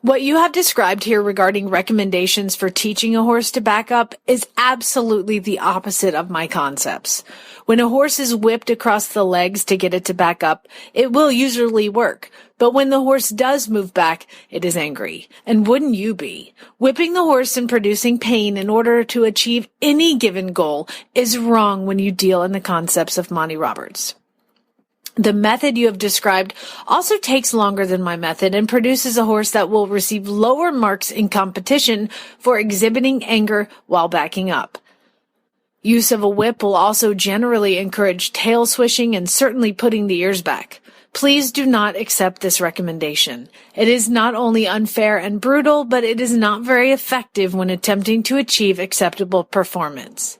What you have described here regarding recommendations for teaching a horse to back up is absolutely the opposite of my concepts. When a horse is whipped across the legs to get it to back up, it will usually work. But when the horse does move back, it is angry. And wouldn't you be? Whipping the horse and producing pain in order to achieve any given goal is wrong when you deal in the concepts of Monty Roberts. The method you have described also takes longer than my method and produces a horse that will receive lower marks in competition for exhibiting anger while backing up. Use of a whip will also generally encourage tail swishing and certainly putting the ears back. Please do not accept this recommendation. It is not only unfair and brutal, but it is not very effective when attempting to achieve acceptable performance.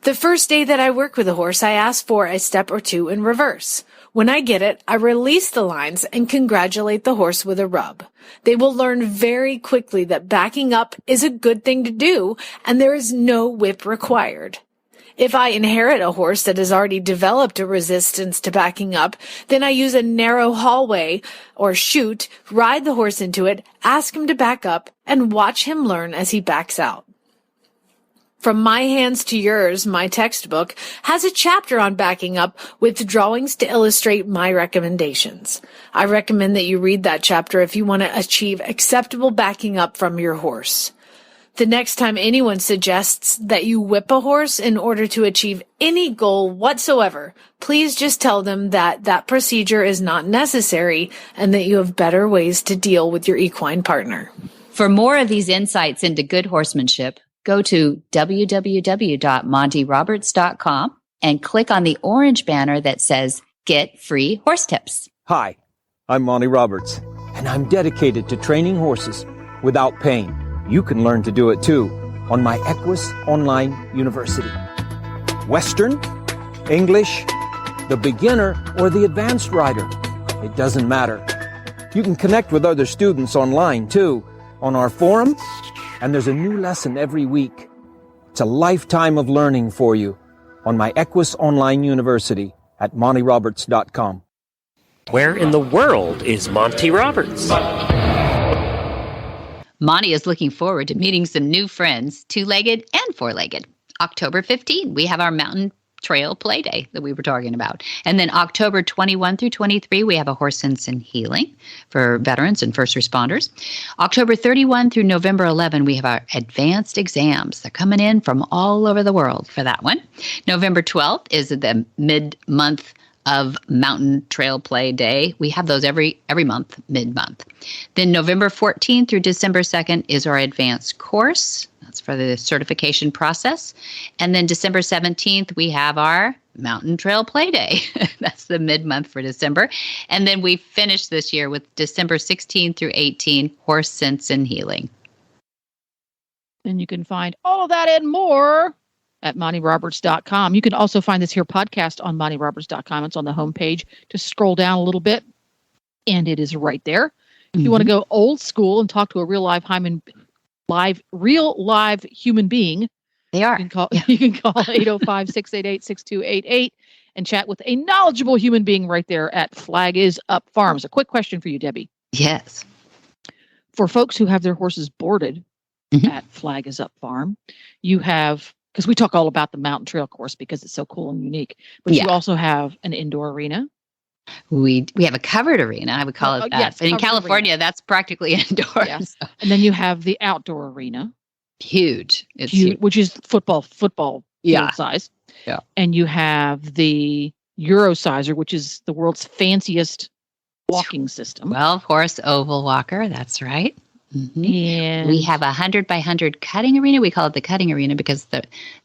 The first day that I work with a horse, I ask for a step or two in reverse. When I get it, I release the lines and congratulate the horse with a rub. They will learn very quickly that backing up is a good thing to do, and there is no whip required. If I inherit a horse that has already developed a resistance to backing up, then I use a narrow hallway or chute, ride the horse into it, ask him to back up, and watch him learn as he backs out. From My Hands to Yours, my textbook, has a chapter on backing up with drawings to illustrate my recommendations. I recommend that you read that chapter if you want to achieve acceptable backing up from your horse. The next time anyone suggests that you whip a horse in order to achieve any goal whatsoever, please just tell them that that procedure is not necessary and that you have better ways to deal with your equine partner. For more of these insights into good horsemanship, go to www.montyroberts.com and click on the orange banner that says Get Free Horse Tips. Hi, I'm Monty Roberts, and I'm dedicated to training horses without pain. You can learn to do it too on my Equus Online University. Western, English, the beginner, or the advanced rider. It doesn't matter. You can connect with other students online too, on our forum, and there's a new lesson every week. It's a lifetime of learning for you on my Equus Online University at montyroberts.com. Where in the world is Monty Roberts? Monty is looking forward to meeting some new friends, two-legged and four-legged. October 15, we have our Mountain Trail Play Day that we were talking about. And then October 21 through 23, we have a Horse Sense and Healing for veterans and first responders. October 31 through November 11, we have our advanced exams. They're coming in from all over the world for that one. November 12th is the mid-month of Mountain Trail Play Day. We have those every month, mid-month. Then November 14th through December 2nd is our advanced course. That's for the certification process. And then December 17th, we have our Mountain Trail Play Day. That's the mid-month for December. And then we finish this year with December 16th through 18, Horse Sense and Healing. And you can find all of that and more at montyroberts.com. You can also find this here podcast on montyroberts.com. It's on the homepage. Just scroll down a little bit, and it is right there. If you want to go old school and talk to a real live human being, they are. You can call 805-688-6288 and chat with a knowledgeable human being right there at Flag Is Up Farms. A quick question for you, Debbie. Yes. For folks who have their horses boarded at Flag Is Up Farm, you have, because we talk all about the mountain trail course because it's so cool and unique, but you also have an indoor arena. We have a covered arena, I would call it that. Yes, and in California, that's practically indoors. Yes. And then you have the outdoor arena. Huge. It's huge. Which is football field size. Yeah. And you have the Eurosizer, which is the world's fanciest walking system. 12-horse oval walker, that's right. And we have a 100 by 100 cutting arena. We call it the cutting arena because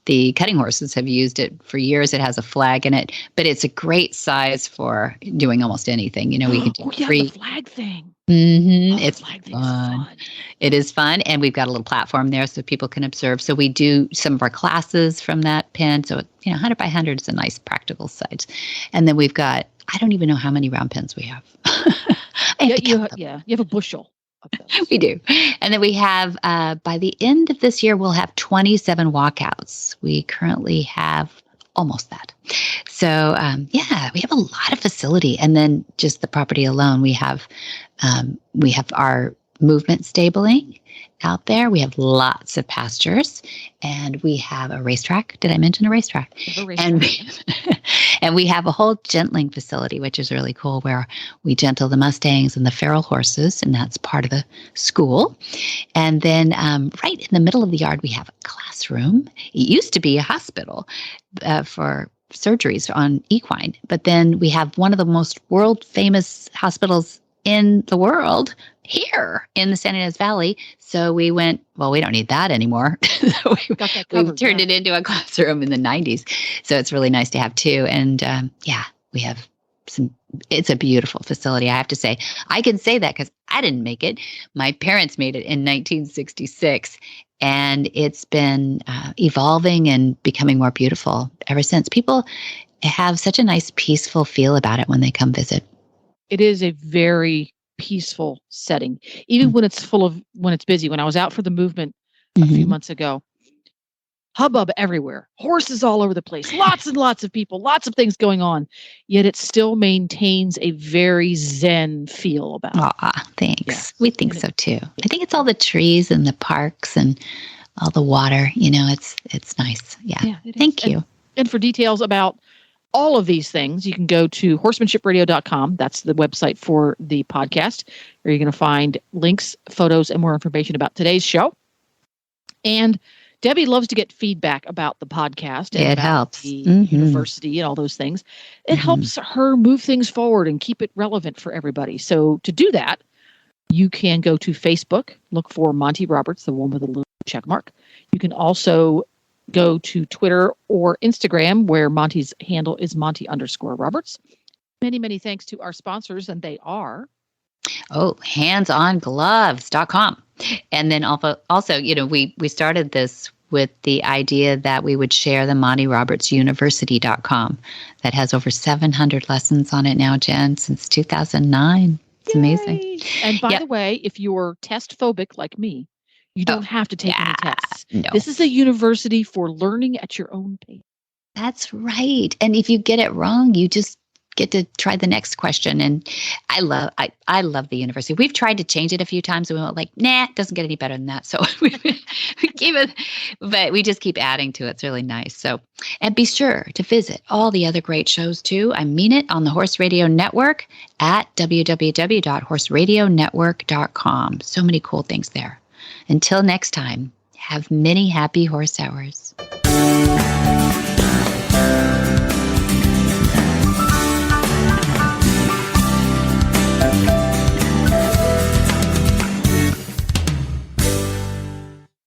the cutting horses have used it for years. It has a flag in it, but it's a great size for doing almost anything. You know, we can do the flag thing. It's flag thing fun. It is fun, and we've got a little platform there so people can observe. So we do some of our classes from that pen. So 100 by 100 is a nice practical size, and then we've got, I don't even know how many round pens we have. You have a bushel. We do. And then we have, by the end of this year, we'll have 27 walkouts. We currently have almost that. So, we have a lot of facility. And then just the property alone, we have our movement stabling out there. We have lots of pastures, and we have a racetrack. Did I mention a racetrack? And we have a whole gentling facility, which is really cool, where we gentle the Mustangs and the feral horses, and that's part of the school. And then right in the middle of the yard, we have a classroom. It used to be a hospital for surgeries on equine, but then we have one of the most world famous hospitals in the world here in the San Ynez Valley. So we went, we don't need that anymore. So we turned it into a classroom in the 90s. So it's really nice to have too. And we have it's a beautiful facility, I have to say. I can say that because I didn't make it. My parents made it in 1966. And it's been evolving and becoming more beautiful ever since. People have such a nice peaceful feel about it when they come visit. It is a very peaceful setting, even when it's busy. When I was out for the movement a few months ago, hubbub everywhere, horses all over the place, lots and lots of people, lots of things going on, yet it still maintains a very zen feel about it. Aw, thanks. Yeah. We think so too. I think it's all the trees and the parks and all the water, it's nice. Yeah. Thank you. And for details about all of these things, you can go to horsemanshipradio.com. That's the website for the podcast, where you're going to find links, photos, and more information about today's show. And Debbie loves to get feedback about the podcast and it about helps. the university and all those things. It helps her move things forward and keep it relevant for everybody. So to do that, you can go to Facebook, look for Monty Roberts, the one with the little check mark. You can also go to Twitter or Instagram, where Monty's handle is Monty_Roberts. Many, many thanks to our sponsors, and they are HandsOnGloves.com. And then also, we started this with the idea that we would share the Monty Roberts University.com that has over 700 lessons on it now, Jen, since 2009. It's amazing. And by the way, if you're test phobic like me, you don't have to take any tests. No. This is a university for learning at your own pace. That's right. And if you get it wrong, you just get to try the next question. And I love the university. We've tried to change it a few times and we went like, nah, it doesn't get any better than that. So we keep it, but we just keep adding to it. It's really nice. So, and be sure to visit all the other great shows too. I mean it, on the Horse Radio Network at www.horseradionetwork.com. So many cool things there. Until next time, have many happy horse hours.